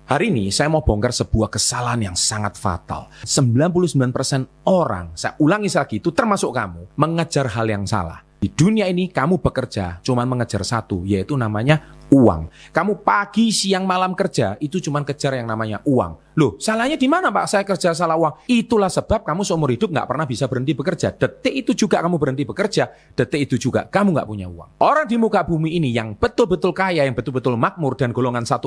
Hari ini saya mau bongkar sebuah kesalahan yang sangat fatal. 99% orang, saya ulangi lagi, itu termasuk kamu, mengejar hal yang salah. Di dunia ini kamu bekerja cuma mengejar satu, yaitu namanya uang. Kamu pagi, siang, malam kerja, itu cuma kejar yang namanya uang. Loh, salahnya di mana Pak? Saya kerja salah uang. Itulah sebab kamu seumur hidup nggak pernah bisa berhenti bekerja. Detik itu juga kamu berhenti bekerja, detik itu juga kamu nggak punya uang. Orang di muka bumi ini yang betul-betul kaya, yang betul-betul makmur dan golongan 1%,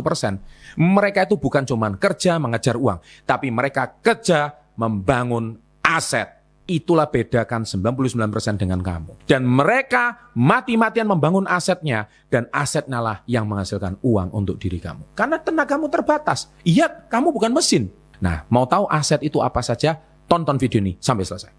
mereka itu bukan cuma kerja mengejar uang, tapi mereka kerja membangun aset. Itulah bedakan 99% dengan kamu. Dan mereka mati-matian membangun asetnya, dan asetnya lah yang menghasilkan uang untuk diri kamu. Karena tenagamu terbatas. Iya, kamu bukan mesin. Nah, mau tahu aset itu apa saja? Tonton video ini sampai selesai.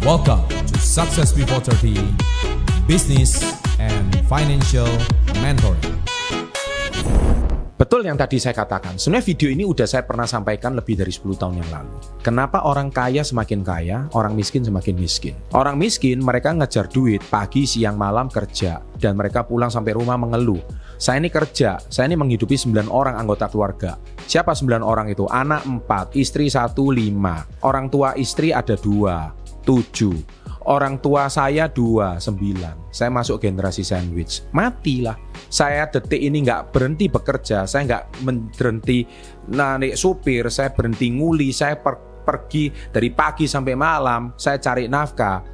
Welcome to Success Before 30 Business and Financial Mentoring. Betul yang tadi saya katakan. Sebenarnya video ini udah saya pernah sampaikan lebih dari 10 tahun yang lalu. Kenapa orang kaya semakin kaya, orang miskin semakin miskin? Orang miskin mereka ngejar duit pagi, siang, malam kerja, dan mereka pulang sampai rumah mengeluh. Saya ini kerja, saya ini menghidupi 9 orang anggota keluarga. Siapa 9 orang itu? Anak 4, istri 1, 5. Orang tua istri ada 2, 7. Orang tua saya 2, 9. Saya masuk generasi sandwich. Matilah. Saya detik ini nggak berhenti bekerja. Saya nggak berhenti naik supir. Saya berhenti nguli. Saya pergi dari pagi sampai malam. Saya cari nafkah.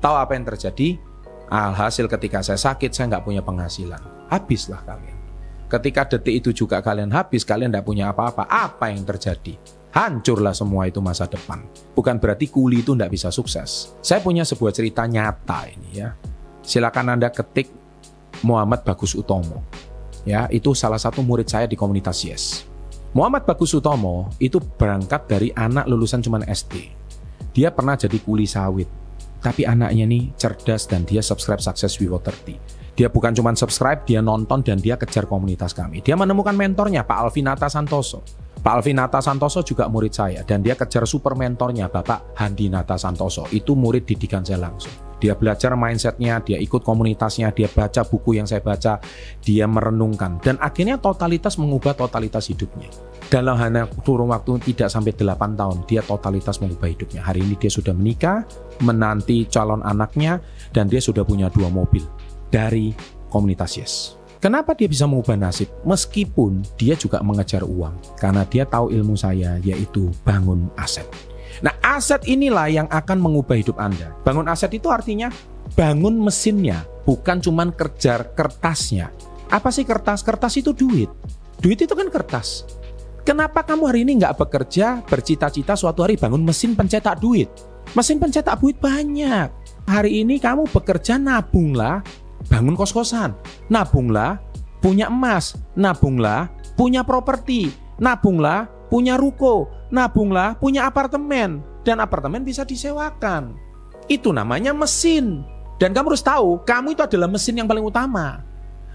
Tahu apa yang terjadi? Alhasil ketika saya sakit, saya nggak punya penghasilan. Habislah kalian. Ketika detik itu juga kalian habis, kalian nggak punya apa-apa. Apa yang terjadi? Hancurlah semua itu masa depan. Bukan berarti kuli itu tidak bisa sukses. Saya punya sebuah cerita nyata ini ya. Silakan Anda ketik Muhammad Bagus Utomo. Ya, itu salah satu murid saya di komunitas Yes. Muhammad Bagus Utomo itu berangkat dari anak lulusan cuman SD. Dia pernah jadi kuli sawit. Tapi anaknya nih cerdas dan dia subscribe Success Before 30. Dia bukan cuma subscribe, dia nonton dan dia kejar komunitas kami. Dia menemukan mentornya Pak Alvinata Santoso. Pak Alvinata Santoso juga murid saya dan dia kejar super mentornya Bapak Handinata Santoso. Itu murid didikan saya langsung. Dia belajar mindsetnya, dia ikut komunitasnya, dia baca buku yang saya baca, dia merenungkan dan akhirnya totalitas mengubah totalitas hidupnya. Dalam hanya kurun waktu tidak sampai 8 tahun, dia totalitas mengubah hidupnya. Hari ini dia sudah menikah, menanti calon anaknya, dan dia sudah punya 2 mobil dari komunitas Yes. Kenapa dia bisa mengubah nasib? Meskipun dia juga mengejar uang. Karena dia tahu ilmu saya, yaitu bangun aset. Nah, aset inilah yang akan mengubah hidup Anda. Bangun aset itu artinya bangun mesinnya, bukan cuma kejar kertasnya. Apa sih kertas? Kertas itu duit. Duit itu kan kertas. Kenapa kamu hari ini nggak bekerja, bercita-cita suatu hari bangun mesin pencetak duit? Mesin pencetak duit banyak. Hari ini kamu bekerja, nabunglah, bangun kos-kosan, nabunglah, punya emas, nabunglah, punya properti, nabunglah, punya ruko, nabunglah, punya apartemen, dan apartemen bisa disewakan. Itu namanya mesin. Dan kamu harus tahu, kamu itu adalah mesin yang paling utama.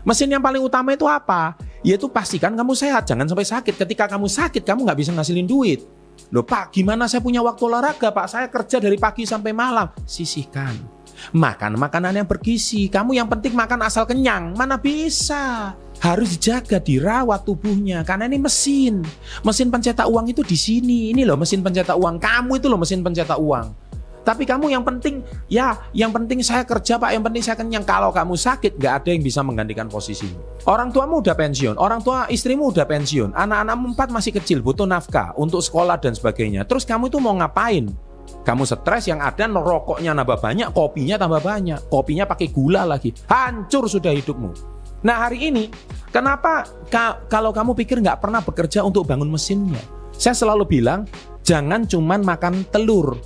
Mesin yang paling utama itu apa? Yaitu pastikan kamu sehat, jangan sampai sakit. Ketika kamu sakit, kamu nggak bisa ngasilin duit. Loh Pak, gimana saya punya waktu olahraga Pak? Saya kerja dari pagi sampai malam. Sisihkan. Makan makanan yang bergizi. Kamu yang penting makan asal kenyang. Mana bisa? Harus dijaga, dirawat tubuhnya. Karena ini mesin. Mesin pencetak uang itu di sini. Ini loh mesin pencetak uang. Kamu itu loh mesin pencetak uang. Tapi kamu yang penting, ya yang penting saya kerja Pak, yang penting saya kenyang. Kalau kamu sakit, gak ada yang bisa menggantikan posisimu. Orang tuamu udah pensiun, orang tua istrimu udah pensiun, anak-anakmu 4 masih kecil, butuh nafkah untuk sekolah dan sebagainya. Terus kamu itu mau ngapain? Kamu stres, yang ada rokoknya nambah banyak, kopinya tambah banyak, kopinya pakai gula lagi, hancur sudah hidupmu. Nah hari ini, kenapa kalau kamu pikir nggak pernah bekerja untuk bangun mesinnya? Saya selalu bilang, jangan cuman makan telur,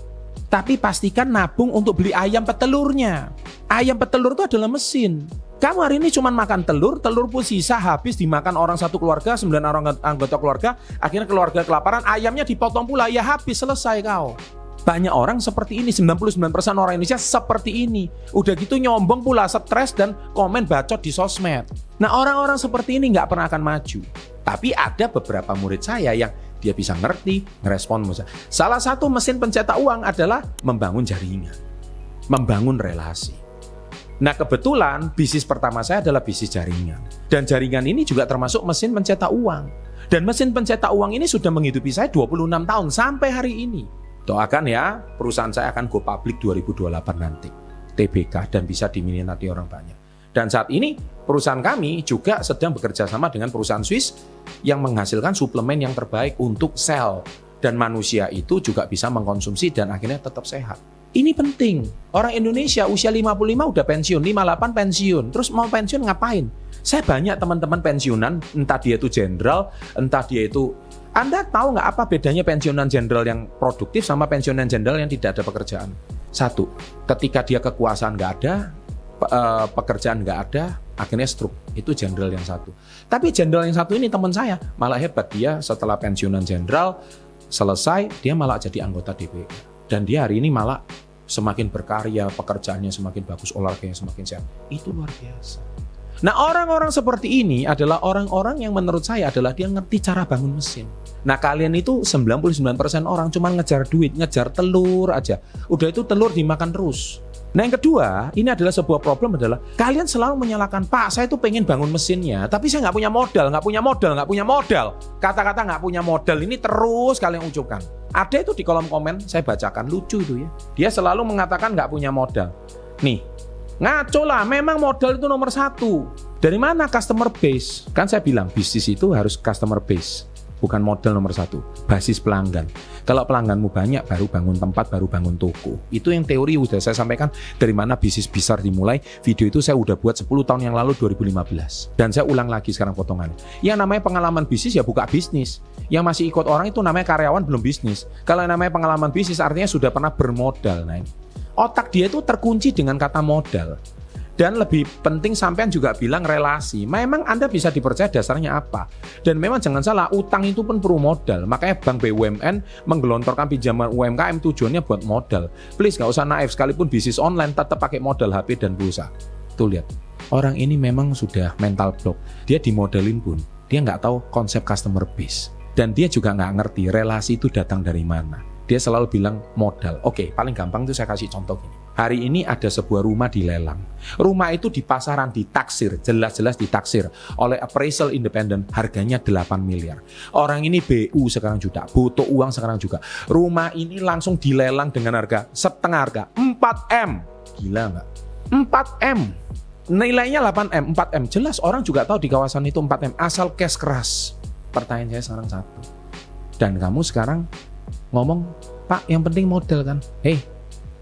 tapi pastikan nabung untuk beli ayam petelurnya. Ayam petelur itu adalah mesin. Kamu hari ini cuma makan telur pun sisa habis dimakan orang satu keluarga, 9 orang anggota keluarga, akhirnya keluarga kelaparan, ayamnya dipotong pula, ya habis, selesai kau. Banyak orang seperti ini, 99% orang Indonesia seperti ini. Udah gitu nyombong pula, stres dan komen bacot di sosmed. Nah orang-orang seperti ini nggak pernah akan maju. Tapi ada beberapa murid saya yang dia bisa ngerti, ngerespon. Salah satu mesin pencetak uang adalah membangun jaringan, membangun relasi. Nah kebetulan bisnis pertama saya adalah bisnis jaringan. Dan jaringan ini juga termasuk mesin pencetak uang. Dan mesin pencetak uang ini sudah menghidupi saya 26 tahun sampai hari ini. Doakan ya, perusahaan saya akan go public 2028 nanti. TBK dan bisa diminati orang banyak. Dan saat ini perusahaan kami juga sedang bekerja sama dengan perusahaan Swiss yang menghasilkan suplemen yang terbaik untuk sel. Dan manusia itu juga bisa mengkonsumsi dan akhirnya tetap sehat. Ini penting. Orang Indonesia usia 55 udah pensiun, 58 pensiun. Terus mau pensiun ngapain? Saya banyak teman-teman pensiunan, entah dia itu jenderal, entah dia itu... Anda tahu nggak apa bedanya pensiunan jenderal yang produktif sama pensiunan jenderal yang tidak ada pekerjaan? Satu, ketika dia kekuasaan nggak ada, pekerjaan nggak ada, akhirnya stroke. Itu jenderal yang satu. Tapi jenderal yang satu ini teman saya, malah hebat. Dia setelah pensiunan jenderal selesai, dia malah jadi anggota DPR. Dan dia hari ini malah semakin berkarya, pekerjaannya semakin bagus, olahraganya semakin sehat. Itu luar biasa. Nah orang-orang seperti ini adalah orang-orang yang menurut saya adalah dia ngerti cara bangun mesin. Nah kalian itu 99% orang cuma ngejar duit, ngejar telur aja. Udah itu telur dimakan terus. Nah yang kedua, ini adalah sebuah problem adalah kalian selalu menyalahkan, Pak saya tuh pengen bangun mesinnya, tapi saya nggak punya modal. Kata-kata nggak punya modal ini terus kalian ucapkan. Ada itu di kolom komen, saya bacakan, lucu itu ya. Dia selalu mengatakan nggak punya modal. Nih, ngaco lah, memang modal itu nomor satu. Dari mana customer base? Kan saya bilang bisnis itu harus customer base. Bukan modal nomor satu, basis pelanggan. Kalau pelangganmu banyak, baru bangun tempat, baru bangun toko. Itu yang teori udah saya sampaikan dari mana bisnis besar dimulai. Video itu saya udah buat 10 tahun yang lalu, 2015. Dan saya ulang lagi sekarang potongannya. Yang namanya pengalaman bisnis ya buka bisnis. Yang masih ikut orang itu namanya karyawan belum bisnis. Kalau yang namanya pengalaman bisnis artinya sudah pernah bermodal. Nah ini. Otak dia itu terkunci dengan kata modal. Dan lebih penting sampean juga bilang relasi. Memang Anda bisa dipercaya dasarnya apa. Dan memang jangan salah, utang itu pun perlu modal. Makanya Bank BUMN menggelontorkan pinjaman UMKM tujuannya buat modal. Please gak usah naif, sekalipun bisnis online tetap pakai modal HP dan pulsa. Tuh lihat, orang ini memang sudah mental block. Dia dimodalin pun, dia nggak tahu konsep customer base. Dan dia juga nggak ngerti relasi itu datang dari mana. Dia selalu bilang modal. Oke, paling gampang itu saya kasih contoh gini. Hari ini ada sebuah rumah dilelang. Rumah itu di pasaran ditaksir, jelas-jelas ditaksir oleh appraisal independen, harganya 8 miliar. Orang ini BU sekarang juga, butuh uang sekarang juga. Rumah ini langsung dilelang dengan harga setengah harga, 4M. Gila nggak? 4M. Nilainya 8M, 4M. Jelas orang juga tahu di kawasan itu 4M, asal cash keras. Pertanyaan saya sekarang satu. Dan kamu sekarang ngomong, Pak yang penting modal kan?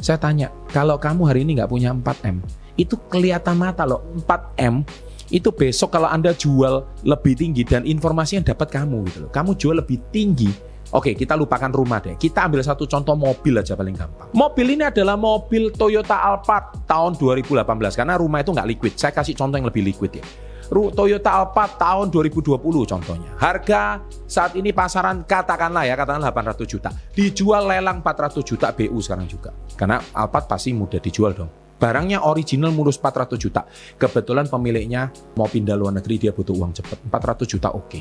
Saya tanya, kalau kamu hari ini nggak punya 4M, itu kelihatan mata loh, 4M, itu besok kalau Anda jual lebih tinggi dan informasi yang dapat kamu gitu loh. Kamu jual lebih tinggi. Oke, kita lupakan rumah deh. Kita ambil satu contoh mobil aja paling gampang. Mobil ini adalah mobil Toyota Alphard tahun 2018, karena rumah itu nggak liquid. Saya kasih contoh yang lebih liquid ya. Toyota Alphard tahun 2020 contohnya. Harga saat ini pasaran katakanlah 800 juta. Dijual lelang 400 juta BU sekarang juga. Karena Alphard pasti mudah dijual dong. Barangnya original mulus 400 juta. Kebetulan pemiliknya mau pindah luar negeri, dia butuh uang cepat. 400 juta oke.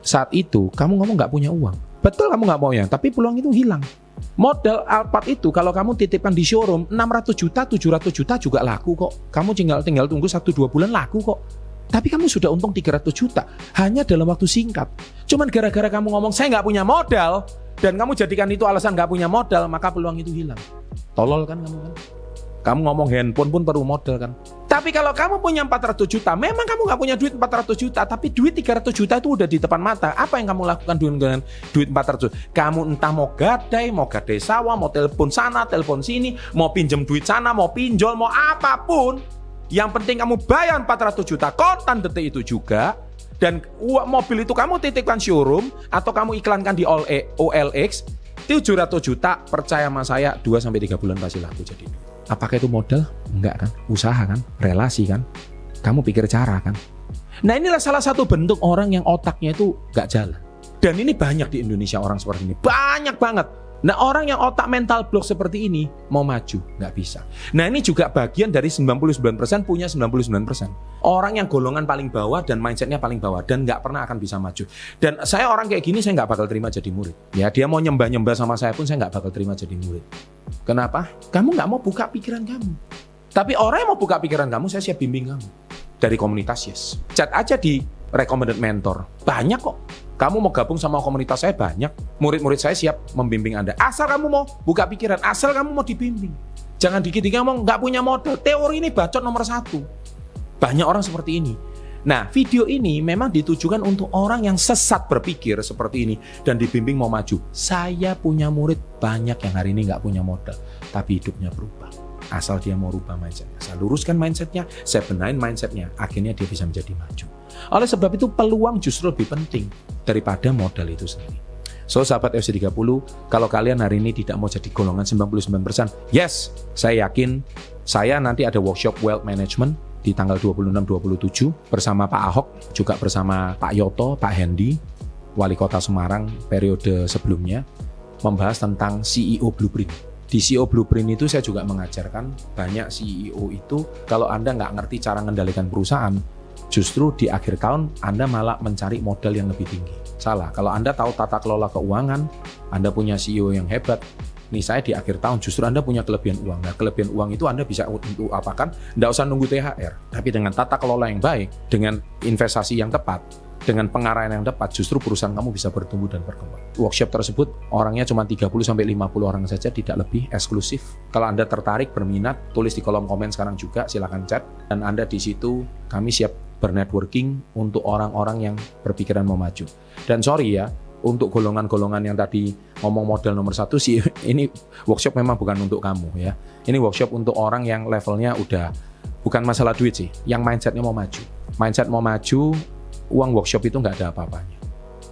Saat itu kamu ngomong nggak punya uang. Betul kamu nggak mau ya, tapi peluang itu hilang. Modal Alphard itu kalau kamu titipkan di showroom 600 juta, 700 juta juga laku kok. Kamu tinggal tunggu 1-2 bulan laku kok. Tapi kamu sudah untung 300 juta hanya dalam waktu singkat. Cuman gara-gara kamu ngomong saya nggak punya modal dan kamu jadikan itu alasan nggak punya modal, maka peluang itu hilang. Tolol kan kamu kan? Kamu ngomong handphone pun perlu modal kan? Tapi kalau kamu punya 400 juta, memang kamu nggak punya duit 400 juta, tapi duit 300 juta itu udah di depan mata. Apa yang kamu lakukan dengan duit 400 juta? Kamu entah mau gadai sawah, mau telepon sana, telepon sini, mau pinjam duit sana, mau pinjol, mau apapun. Yang penting kamu bayar 400 juta kontan detik itu juga. Dan mobil itu kamu titipkan showroom atau kamu iklankan di OLX 700 juta, percaya sama saya 2-3 bulan pasti laku jadi. Apakah itu modal? Enggak kan? Usaha kan? Relasi kan? Kamu pikir cara kan? Nah inilah salah satu bentuk orang yang otaknya itu gak jalan. Dan ini banyak di Indonesia orang seperti ini. Banyak banget. Nah, orang yang otak mental block seperti ini mau maju, nggak bisa. Nah, ini juga bagian dari 99% punya 99%. Orang yang golongan paling bawah dan mindsetnya paling bawah dan nggak pernah akan bisa maju. Dan saya orang kayak gini saya nggak bakal terima jadi murid. Ya, dia mau nyembah-nyembah sama saya pun saya nggak bakal terima jadi murid. Kenapa? Kamu nggak mau buka pikiran kamu. Tapi orang yang mau buka pikiran kamu, saya siap bimbing kamu. Dari komunitas Yes. Chat aja di recommended mentor. Banyak kok. Kamu mau gabung sama komunitas saya banyak. Murid-murid saya siap membimbing Anda. Asal kamu mau buka pikiran, asal kamu mau dibimbing. Jangan dikit-dikit ngomong nggak punya modal. Teori ini bacot nomor 1. Banyak orang seperti ini. Nah, video ini memang ditujukan untuk orang yang sesat berpikir seperti ini dan dibimbing mau maju. Saya punya murid banyak yang hari ini nggak punya modal, tapi hidupnya berubah. Asal dia mau rubah mindsetnya. Saya luruskan mindsetnya, saya benahin mindsetnya. Akhirnya dia bisa menjadi maju. Oleh sebab itu peluang justru lebih penting daripada modal itu sendiri. So, sahabat FC30, kalau kalian hari ini tidak mau jadi golongan 99%, yes, saya yakin saya nanti ada workshop wealth management di tanggal 26-27 bersama Pak Ahok, juga bersama Pak Yoto, Pak Hendy, Wali Kota Semarang periode sebelumnya, membahas tentang CEO Blueprint. Di CEO Blueprint itu saya juga mengajarkan banyak CEO itu kalau Anda nggak ngerti cara mengendalikan perusahaan, justru di akhir tahun Anda malah mencari modal yang lebih tinggi. Salah, kalau Anda tahu tata kelola keuangan, Anda punya CEO yang hebat, nih saya di akhir tahun justru Anda punya kelebihan uang. Nah, kelebihan uang itu Anda bisa untuk apakan? Nggak usah nunggu THR, tapi dengan tata kelola yang baik, dengan investasi yang tepat, dengan pengarahan yang tepat, justru perusahaan kamu bisa bertumbuh dan berkembang. Workshop tersebut orangnya cuma 30-50 orang saja, tidak lebih, eksklusif. Kalau Anda tertarik, berminat, tulis di kolom komen sekarang juga, silakan chat. Dan Anda di situ, kami siap bernetworking untuk orang-orang yang berpikiran mau maju. Dan sorry ya, untuk golongan-golongan yang tadi ngomong modal nomor 1 sih, ini workshop memang bukan untuk kamu ya. Ini workshop untuk orang yang levelnya udah, bukan masalah duit sih, yang mindsetnya mau maju. Mindset mau maju, uang workshop itu nggak ada apa-apanya.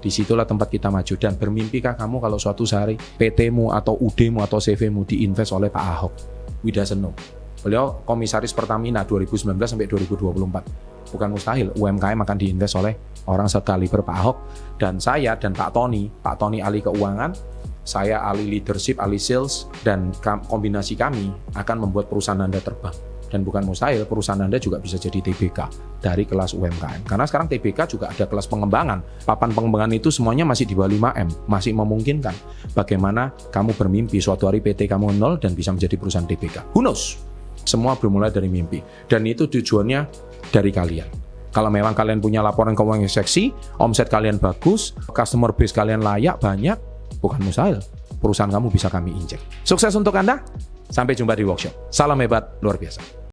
Disitulah tempat kita maju. Dan bermimpikah kamu kalau suatu hari PT-mu atau UD-mu atau CV-mu diinvest oleh Pak Ahok Widasono? Beliau komisaris Pertamina 2019 sampai 2024. Bukan mustahil UMKM akan diinvest oleh orang sekaliber Pak Ahok. Dan saya dan Pak Tony ahli keuangan, saya ahli leadership, ahli sales, dan kombinasi kami akan membuat perusahaan Anda terbang. Dan bukan mustahil perusahaan Anda juga bisa jadi TBK dari kelas UMKM. Karena sekarang TBK juga ada kelas pengembangan. Papan pengembangan itu semuanya masih di bawah 5M. Masih memungkinkan bagaimana kamu bermimpi suatu hari PT kamu 0 dan bisa menjadi perusahaan TBK. Who knows? Semua bermula dari mimpi. Dan itu tujuannya dari kalian. Kalau memang kalian punya laporan keuangan yang seksi, omset kalian bagus, customer base kalian layak, banyak, bukan mustahil perusahaan kamu bisa kami injek. Sukses untuk Anda. Sampai jumpa di workshop. Salam hebat luar biasa.